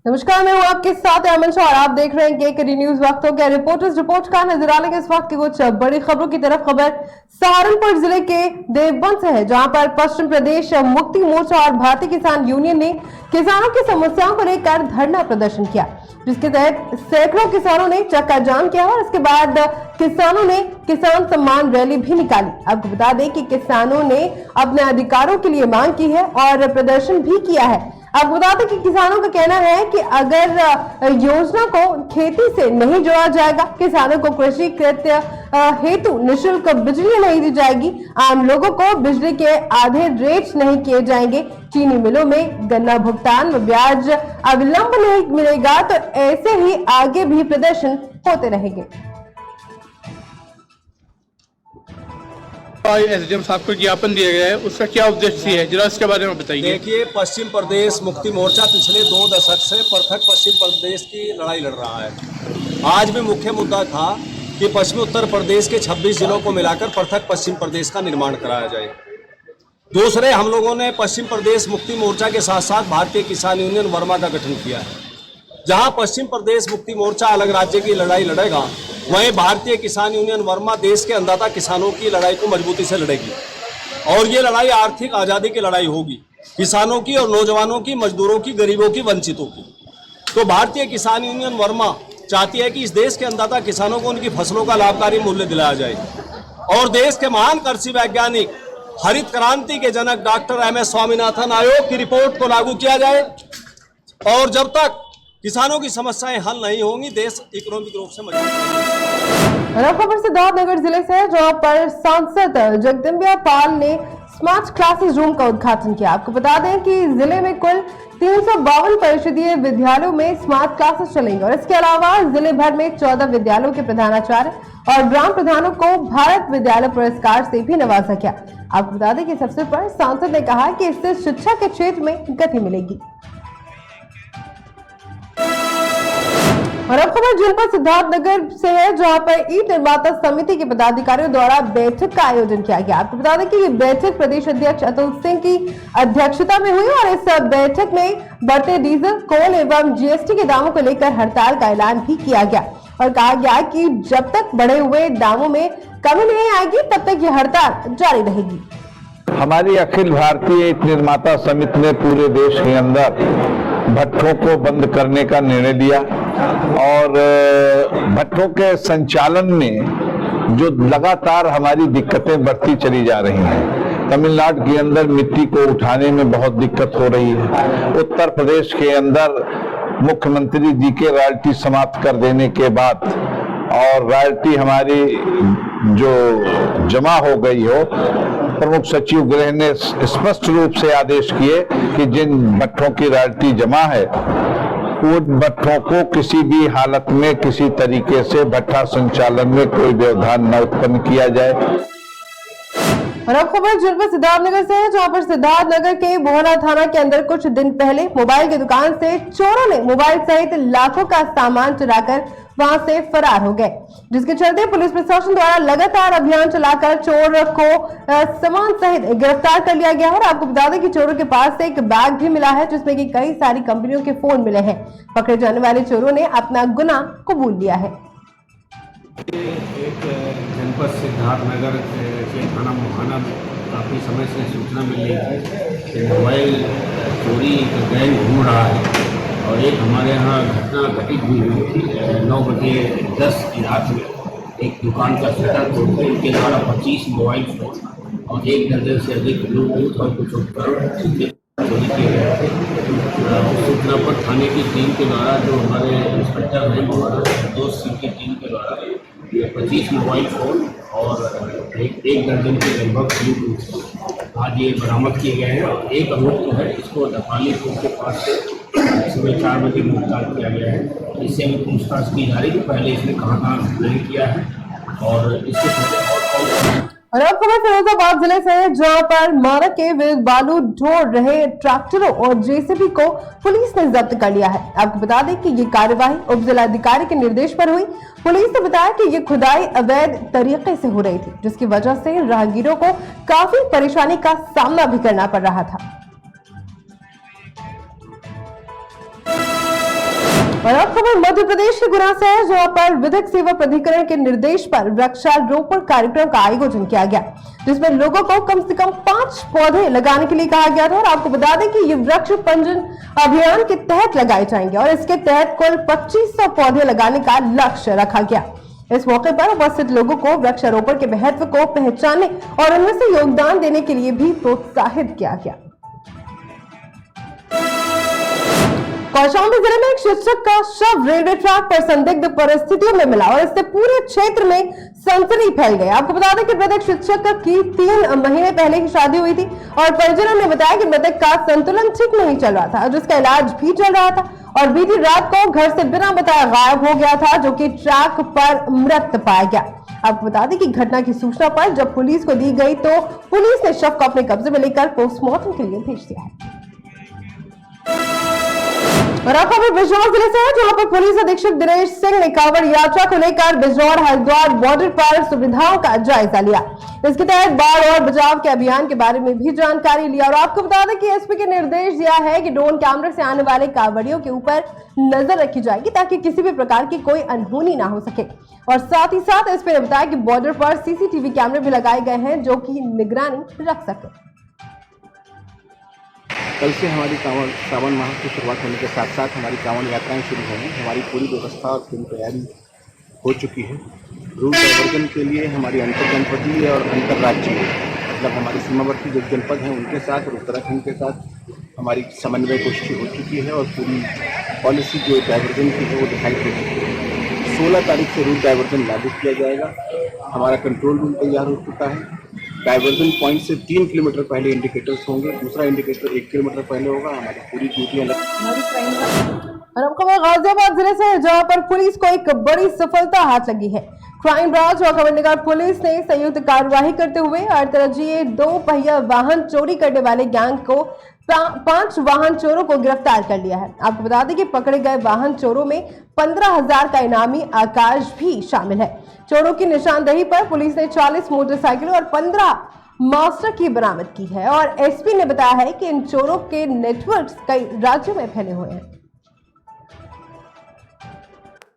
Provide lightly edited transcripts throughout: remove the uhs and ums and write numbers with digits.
नमस्कार, मैं हूँ आपके साथ अमन शाह और आप देख रहे हैं केकेडी न्यूज। वक्त हो गया रिपोर्टर्स रिपोर्ट का। नजर डालेंगे इस वक्त की कुछ बड़ी खबरों की तरफ। खबर सहारनपुर जिले के देवबंद से है, जहां पर पश्चिम प्रदेश मुक्ति मोर्चा और भारतीय किसान यूनियन ने किसानों की समस्याओं को लेकर धरना प्रदर्शन किया, जिसके तहत सैकड़ों किसानों ने चक्का जाम किया और इसके बाद किसानों ने किसान सम्मान रैली भी निकाली। आपको बता दें कि किसानों ने अपने अधिकारों के लिए मांग की है और प्रदर्शन भी किया है। आपको बता दें कि किसानों का कहना है कि अगर योजना को खेती से नहीं जोड़ा जाएगा, किसानों को कृषि कृत्य हेतु निःशुल्क बिजली नहीं दी जाएगी, आम लोगों को बिजली के आधे रेट नहीं किए जाएंगे, चीनी मिलों में गन्ना भुगतान व ब्याज अविलंब नहीं मिलेगा, तो ऐसे ही आगे भी प्रदर्शन होते रहेंगे। एसडीएम साहब को ज्ञापन दिया गया है, उसका क्या उद्देश्य है, जरा इसके बारे में बताइए। देखिए, पश्चिम प्रदेश मुक्ति मोर्चा पिछले 2 दशक से पृथक पश्चिम प्रदेश की लड़ाई लड़ रहा है। आज भी मुख्य मुद्दा था कि पश्चिमी उत्तर प्रदेश के 26 जिलों को मिलाकर पृथक पश्चिम प्रदेश का निर्माण कराया जाए। दूसरे, हम लोगों ने पश्चिम प्रदेश मुक्ति मोर्चा के साथ साथ भारतीय किसान यूनियन वर्मा का गठन किया है। जहां पश्चिम प्रदेश मुक्ति मोर्चा अलग राज्य की लड़ाई लड़ेगा, वहीं भारतीय किसान यूनियन वर्मा देश के अन्नदाता किसानों की लड़ाई को मजबूती से लड़ेगी। और ये लड़ाई आर्थिक आज़ादी की लड़ाई होगी, किसानों की और नौजवानों की, मजदूरों की, गरीबों की, वंचितों की। तो भारतीय किसान यूनियन वर्मा चाहती है कि इस देश के अन्नदाता किसानों को उनकी फसलों का लाभकारी मूल्य दिलाया जाए और देश के महान कृषि वैज्ञानिक, हरित क्रांति के जनक डॉक्टर एमएस स्वामीनाथन आयोग की रिपोर्ट को लागू किया जाए। और जब तक किसानों की समस्याएं हल नहीं होंगी, देश इकोनॉमिक रूप से मजबूत। खबर सिद्धार्थनगर जिले से, जहां पर सांसद जगदम्बिया पाल ने स्मार्ट क्लासेस रूम का उद्घाटन किया। आपको बता दें कि जिले में कुल 352 परिषदीय विद्यालयों में स्मार्ट क्लासेस चलेंगे और इसके अलावा जिले भर में 14 विद्यालयों के प्रधानाचार्य और ग्राम प्रधानों को भारत विद्यालय पुरस्कार से भी नवाजा गया। आपको बता दें कि इस अवसर पर सांसद ने कहा कि इससे शिक्षा के क्षेत्र में गति मिलेगी। और अब खबर जनपद सिद्धार्थनगर से है, जहां पर ईंट निर्माता समिति के पदाधिकारियों द्वारा बैठक का आयोजन किया गया। आपको बता दें कि ये बैठक प्रदेश अध्यक्ष अतुल सिंह की अध्यक्षता में हुई और इस बैठक में बढ़ते डीजल, कोल एवं जीएसटी के दामों को लेकर हड़ताल का ऐलान भी किया गया और कहा गया कि जब तक बढ़े हुए दामों में कमी नहीं आएगी, तब तक ये हड़ताल जारी रहेगी। हमारी अखिल भारतीय ईंट निर्माता समिति ने पूरे देश के अंदर भट्ठों को बंद करने का निर्णय लिया और भट्ठों के संचालन में जो लगातार हमारी दिक्कतें बढ़ती चली जा रही हैं। तमिलनाडु के अंदर मिट्टी को उठाने में बहुत दिक्कत हो रही है। उत्तर प्रदेश के अंदर मुख्यमंत्री जी के रॉयल्टी समाप्त कर देने के बाद और रॉयल्टी हमारी जो जमा हो गई हो, प्रमुख सचिव गृह ने स्पष्ट रूप से आदेश किए कि जिन भट्ठों की रॉयल्टी जमा है, उन भट्ठों को किसी भी हालत में किसी तरीके से भट्ठा संचालन में कोई व्यवधान न उत्पन्न किया जाए। और अब खबर जनपद सिद्धार्थनगर से है, जहां पर सिद्धार्थनगर के बोहना थाना के अंदर कुछ दिन पहले मोबाइल की दुकान से चोरों ने मोबाइल सहित लाखों का सामान चुराकर वहां से फरार हो गए, जिसके चलते पुलिस प्रशासन द्वारा लगातार अभियान चलाकर चोर को सामान सहित गिरफ्तार कर लिया गया। और आपको बता दें कि चोरों के पास से एक बैग भी मिला है, जिसमें कि कई सारी कंपनियों के फोन मिले हैं। पकड़े जाने वाले चोरों ने अपना गुनाह कबूल लिया है। एक जनपद सिद्धार्थनगर के थाना मोहाना में काफ़ी समय से सूचना मिल रही थी कि मोबाइल चोरी का गैंग घूम रहा है और एक हमारे यहाँ घटना घटित भी हुई थी। 9:10 की रात में एक दुकान का शटर तोड़कर इनके द्वारा 25 मोबाइल फोन और 1 दर्जन से अधिक ब्लूटूथ और कुछ उपकरण चोरी किए गए थे। उस सूचना पर थाने की टीम के द्वारा, जो हमारे इंस्पेक्टर हैं दोस्त सिंह की टीम के द्वारा 25 मोबाइल फोन और एक दर्जन के लगभग ब्लूटूथ आज ये बरामद किए गए हैं। और एक अभियुक्त है, इसको दपालीपुर के पास से सुबह 4 बजे गिरफ्तार किया गया है। इससे भी पूछताछ की जा रही है, पहले इसने कहाँ नहीं किया है और इसके पहले और अब खबर फिरोजाबाद जिले से है, जहां पर मानक के विरुद्ध बालू ढो रहे ट्रैक्टरों और जेसीबी को पुलिस ने जब्त कर लिया है। आपको बता दें कि ये कार्यवाही उप जिलाधिकारी के निर्देश पर हुई। पुलिस ने बताया कि ये खुदाई अवैध तरीके से हो रही थी, जिसकी वजह से राहगीरों को काफी परेशानी का सामना भी करना पड़ रहा था। और अब खबर मध्य प्रदेश के गुना से है, जहां पर विधिक सेवा प्राधिकरण के निर्देश पर वृक्षारोपण कार्यक्रम का आयोजन किया गया, जिसमें लोगों को कम से कम 5 पौधे लगाने के लिए कहा गया था। और आपको बता दें कि ये वृक्ष पंजन अभियान के तहत लगाए जाएंगे और इसके तहत कुल 2500 पौधे लगाने का लक्ष्य रखा गया। इस मौके पर उपस्थित लोगों को वृक्षारोपण के महत्व को पहचानने और उनमें से योगदान देने के लिए भी प्रोत्साहित किया गया। कौशाम्बी जिले में एक शिक्षक का शव रेलवे ट्रैक पर संदिग्ध परिस्थितियों में मिला और इससे पूरे क्षेत्र में सनसनी फैल गई। आपको बता दें कि मृतक शिक्षक की 3 महीने पहले ही शादी हुई थी और परिजनों ने बताया कि मृतक का संतुलन ठीक नहीं चल रहा था, जिसका इलाज भी चल रहा था और बीती रात को घर से बिना बताए गायब हो गया था, जो कि ट्रैक पर मृत पाया गया। आपको बता दें कि घटना की सूचना पर जब पुलिस को दी गई तो पुलिस ने शव को अपने कब्जे में लेकर पोस्टमार्टम के लिए भेज दिया है। और अब खबर बिजनौर जिले से है, जहां पर पुलिस अधीक्षक दिनेश सिंह ने कांवड़ यात्रा को लेकर बिजनौर हरिद्वार बॉर्डर पर सुविधाओं का जायजा लिया। इसके तहत बाढ़ और बचाव के अभियान के बारे में भी जानकारी लिया। और आपको बता दें कि एसपी के निर्देश दिया है कि ड्रोन कैमरे से आने वाले कांवड़ियों के ऊपर नजर रखी जाएगी ताकि किसी भी प्रकार की कोई अनहोनी ना हो सके। और साथ ही साथ एसपी ने बताया कि बॉर्डर पर सीसीटीवी कैमरे भी लगाए गए हैं जो कि निगरानी रख सके। कल से हमारी सावन माह की शुरुआत होने के साथ साथ हमारी कांवड़ यात्राएं शुरू होंगी। हमारी पूरी व्यवस्था और पूरी तैयारी हो चुकी है। रूट डाइवर्जन के लिए हमारी अंतर जनपदीय और अंतर्राज्यीय मतलब हमारी सीमावर्ती जो जनपद हैं उनके साथ और उत्तराखंड के साथ हमारी समन्वय गोष्ठी हो चुकी है और पूरी पॉलिसी जो डाइवर्जन की है वो दिखाई दे चुकी है। 16 तारीख से रूट डाइवर्जन लागू किया जाएगा। हमारा कंट्रोल रूम तैयार हो चुका है। डाइवर्जन पॉइंट से 3 किलोमीटर पहले इंडिकेटर्स होंगे, दूसरा इंडिकेटर 1 किलोमीटर पहले होगा। हमारी पूरी ड्यूटी अलग। और अब खबर गाजियाबाद जिले से, जहां पर पुलिस को एक बड़ी सफलता हाथ लगी है। क्राइम ब्रांच और खबरनगार पुलिस ने संयुक्त कार्यवाही करते हुए अंतर्राज्यीय 2 पहिया वाहन चोरी करने वाले गैंग को 5 वाहन चोरों को गिरफ्तार कर लिया है। आपको बता दें कि पकड़े गए वाहन चोरों में 15,000 का इनामी आकाश भी शामिल है। चोरों की निशानदेही पर पुलिस ने 40 मोटरसाइकिल और 15 मास्टर की बरामद की है। और एसपी ने बताया है कि इन चोरों के नेटवर्क्स कई राज्यों में फैले हुए हैं।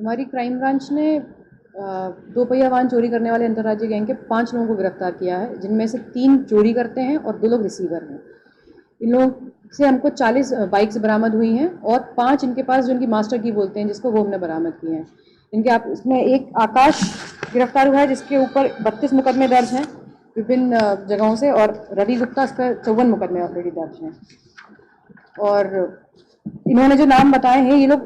हमारी क्राइम ब्रांच ने 2 पहिया वाहन चोरी करने वाले अंतर्राज्यीय गैंग के 5 लोगों को गिरफ्तार किया है, जिनमें से 3 चोरी करते हैं और 2 लोग रिसीवर हैं। इन लोगों से हमको 40 बाइक्स बरामद हुई हैं और 5 इनके पास जो इनकी मास्टर की बोलते हैं जिसको वो हमने बरामद किए हैं। इनके इसमें एक आकाश गिरफ्तार हुआ है जिसके ऊपर 32 मुकदमे दर्ज हैं विभिन्न जगहों से, और रवि गुप्ता इस पर 54 मुकदमे ऑलरेडी दर्ज हैं। और इन्होंने जो नाम बताए हैं, ये लोग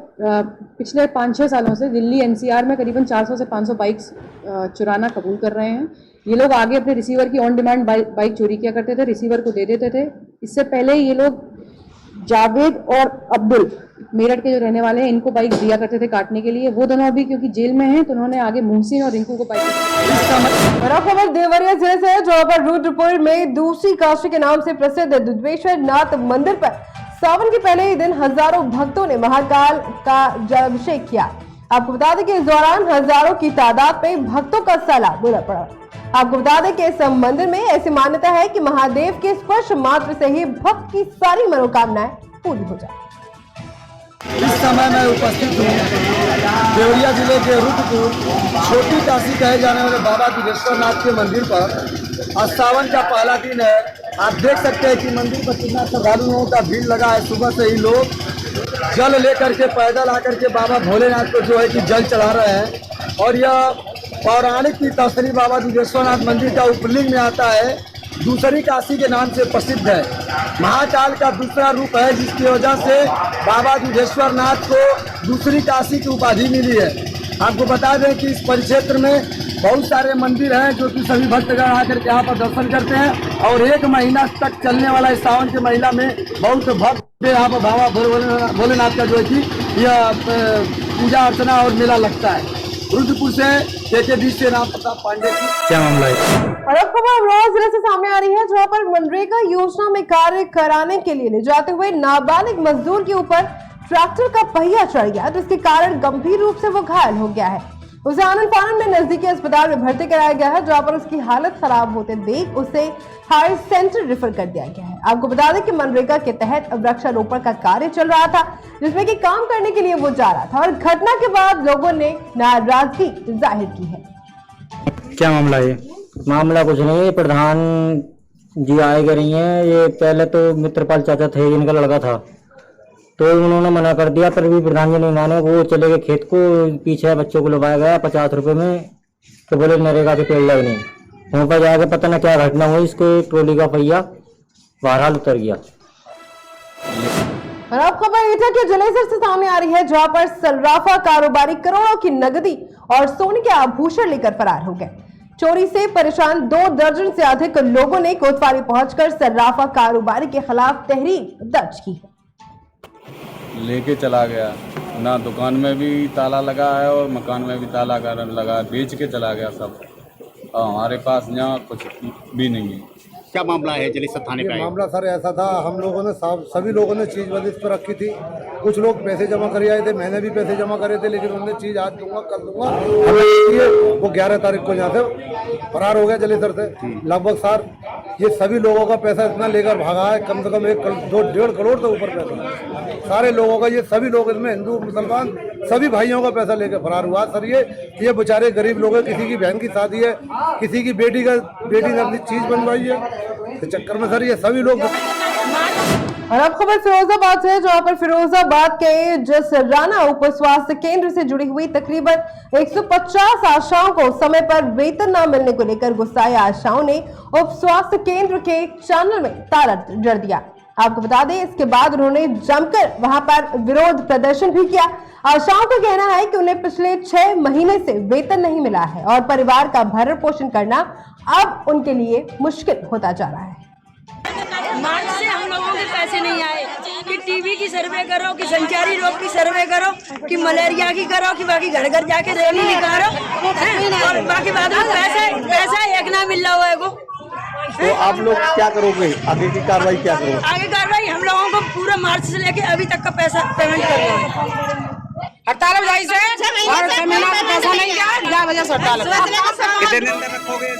पिछले 5-6 सालों से दिल्ली एनसीआर में करीबन 400 से 500 बाइक्स चुराना कबूल कर रहे हैं। ये लोग आगे अपने रिसीवर की ऑन डिमांड बाइक चोरी किया करते थे, रिसीवर को दे देते थे। इससे पहले ये लोग जावेद और अब्दुल मेरठ के जो रहने वाले हैं, इनको बाइक दिया करते थे काटने के लिए। वो दोनों अभी क्योंकि जेल में हैं तो उन्होंने आगे मुहसिन और रिंकू को बाइक। और खबर देवरिया जिले से है, जहां पर रुद्रपुर में दूसरी काशी के नाम से प्रसिद्ध दुधेश्वर नाथ मंदिर पर सावन के पहले ही दिन हजारों भक्तों ने महाकाल का जलाभिषेक किया। आपको बता दें कि इस दौरान हजारों की तादाद में भक्तों का सैलाब उमड़ पड़ा। आपको बता दें कि इस मंदिर में ऐसी मान्यता है कि महादेव के स्पर्श मात्र से ही भक्त की सारी मनोकामनाएं पूरी हो जाए। इस समय मैं उपस्थित हूँ देवरिया जिले के रुद्रपुर छोटी काशी कहे जाने वाले बाबा दुधेश्वर नाथ के मंदिर पर। आज सावन का पहला दिन है। आप देख सकते हैं कि मंदिर पर कितना श्रद्धालुओं का भीड़ लगा है। सुबह से ही लोग जल लेकर के पैदल आकर के बाबा भोलेनाथ को जो है कि जल चढ़ा रहे हैं। और यह पौराणिक की तस्वीर बाबा दुधेश्वर नाथ मंदिर का उपलिंग में आता है। दूसरी काशी के नाम से प्रसिद्ध है। महाकाल का दूसरा रूप है, जिसकी वजह से बाबा दुधेश्वर नाथ को दूसरी काशी की उपाधि मिली है। आपको बता दें कि इस परिक्षेत्र में बहुत सारे मंदिर हैं जो कि सभी भक्तगण आकर के यहाँ पर दर्शन करते हैं। और 1 महीना तक चलने वाला इस सावन के महीना में बहुत भक्त यहाँ पर बाबा भोलेनाथ का जो है कि यह पूजा अर्चना और मेला लगता है। रुद्रपुर से KKD से राम प्रताप पांडे की क्या मामला है? और अब खबर अमरोहा जिले से सामने आ रही है, जहां पर मनरेगा योजना में कार्य कराने के लिए ले जाते हुए नाबालिग मजदूर के ऊपर ट्रैक्टर का पहिया चढ़ गया, जिसके कारण गंभीर रूप से वो घायल हो गया है। उसे आनंद फानन में नजदीकी अस्पताल में भर्ती कराया गया है, जहां पर उसकी हालत खराब होते देख उसे हायर सेंटर रेफर कर दिया गया है। आपको बता दें कि मनरेगा के तहत वृक्षारोपण का कार्य चल रहा था, जिसमें कि काम करने के लिए वो जा रहा था और घटना के बाद लोगों ने नाराजगी जाहिर की है। क्या मामला है? मामला कुछ नहीं, प्रधान जी आए कर रही हैं। ये पहले तो मित्रपाल चाचा थे, इनका लड़का था, तो उन्होंने मना कर दिया, पर भी प्रधान जी नहीं माने। वो चले गए खेत को, पीछे बच्चों को लुभाया गया 50 रुपए में, तो बोले नरेगा के पेड़ लगने। वहाँ पर जाकर पता न क्या घटना हुई, इसके ट्रॉली का पहिया बहरहाल उतर गया। और अब खबर एटा के जलेसर से सामने आ रही है, जहां पर सर्राफा कारोबारी करोड़ों की नकदी और सोने के आभूषण लेकर फरार हो गए। चोरी से परेशान 2 दर्जन से अधिक लोगों ने कोतवाली पहुंचकर सर्राफा कारोबारी के खिलाफ तहरीर दर्ज की है। लेके चला गया ना, दुकान में भी ताला लगा है और मकान में भी ताला लगा, बेच के चला गया सब। हमारे पास यहाँ कुछ भी नहीं है। क्या मामला है जलेसर थाने का? मामला सर ऐसा था, हम लोगों ने सभी लोगों ने चीज बंदिश पर रखी थी। कुछ लोग पैसे जमा कर आए थे, मैंने भी पैसे जमा करे थे, लेकिन उन्होंने चीज आज दूंगा कल दूंगा हमें, वो 11 तारीख को यहाँ से फरार हो गया जलेसर से। लगभग सर ये सभी लोगों का पैसा इतना लेकर भागा है, कम से कम 1-1.5 करोड़ से ऊपर पैसा सारे लोगों का। ये सभी लोग इसमें हिंदू मुसलमान सभी भाइयों का पैसा लेकर फरार हुआ। सर ये बेचारे गरीब लोग हैं, किसी की बहन की शादी है, किसी की बेटी ने अपनी चीज बनवाई है, तो चक्कर में सर ये सभी लोग। और अब खबर फिरोजाबाद से, जहां पर फिरोजाबाद के जसराना उप स्वास्थ्य केंद्र से जुड़ी हुई तकरीबन 150 आशाओं को समय पर वेतन न मिलने को लेकर गुस्साए आशाओं ने उप स्वास्थ्य केंद्र के चैनल में ताला जड़ दिया। आपको बता दें, इसके बाद उन्होंने जमकर वहां पर विरोध प्रदर्शन भी किया। आशाओं का कहना है कि उन्हें पिछले 6 महीने से वेतन नहीं मिला है और परिवार का भरण पोषण करना अब उनके लिए मुश्किल होता जा रहा है। मार्च से हम लोगों के पैसे नहीं आए कि टीबी की सर्वे करो, कि संचारी रोग की सर्वे करो, कि मलेरिया की करो, कि बाकी घर घर जाके रैली निकालो, और बाकी बाद में पैसा एक ना मिल रहा है। तो आप लोग क्या करोगे? आगे की कार्रवाई क्या करोगे? आगे कार्रवाई हम लोगों को पूरा मार्च से लेके अभी तक का पैसा पेमेंट करना है। हड़ताल बजाई से और पैसा नहीं क्या वजह से हड़ताल। कितने दिन तक रखोगे?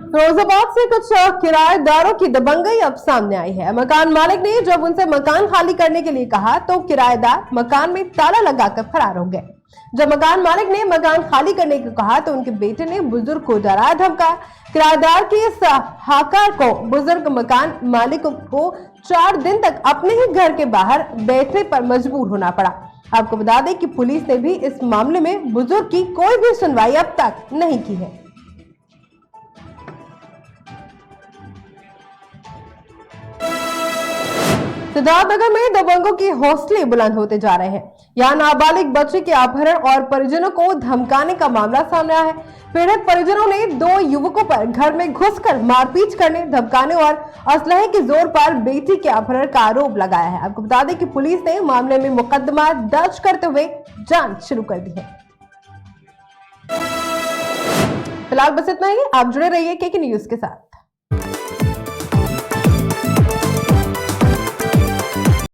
फिरोजाबाद से कुछ किराएदारों की दबंगई अब सामने आई है। मकान मालिक ने जब उनसे मकान खाली करने के लिए कहा तो किराएदार मकान में ताला लगाकर फरार हो गए। जब मकान मालिक ने मकान खाली करने को कहा तो उनके बेटे ने बुजुर्ग को डराया धमकाया। किराएदार के इस हाकार को बुजुर्ग मकान मालिक को 4 दिन तक अपने ही घर के बाहर बैठने पर मजबूर होना पड़ा। आपको बता दें कि पुलिस ने भी इस मामले में बुजुर्ग की कोई भी सुनवाई अब तक नहीं की है। सिद्धार्थनगर में दबंगों की हौसले बुलंद होते जा रहे हैं। यहाँ नाबालिग बच्चे के अपहरण और परिजनों को धमकाने का मामला सामने आया है। पीड़ित परिजनों ने 2 युवकों पर घर में घुसकर मारपीट करने, धमकाने और असलहे के जोर पर बेटी के अपहरण का आरोप लगाया है। आपको बता दें कि पुलिस ने मामले में मुकदमा दर्ज करते हुए जांच शुरू कर दी है। फिलहाल बस इतना ही। आप जुड़े रहिए केके न्यूज के साथ।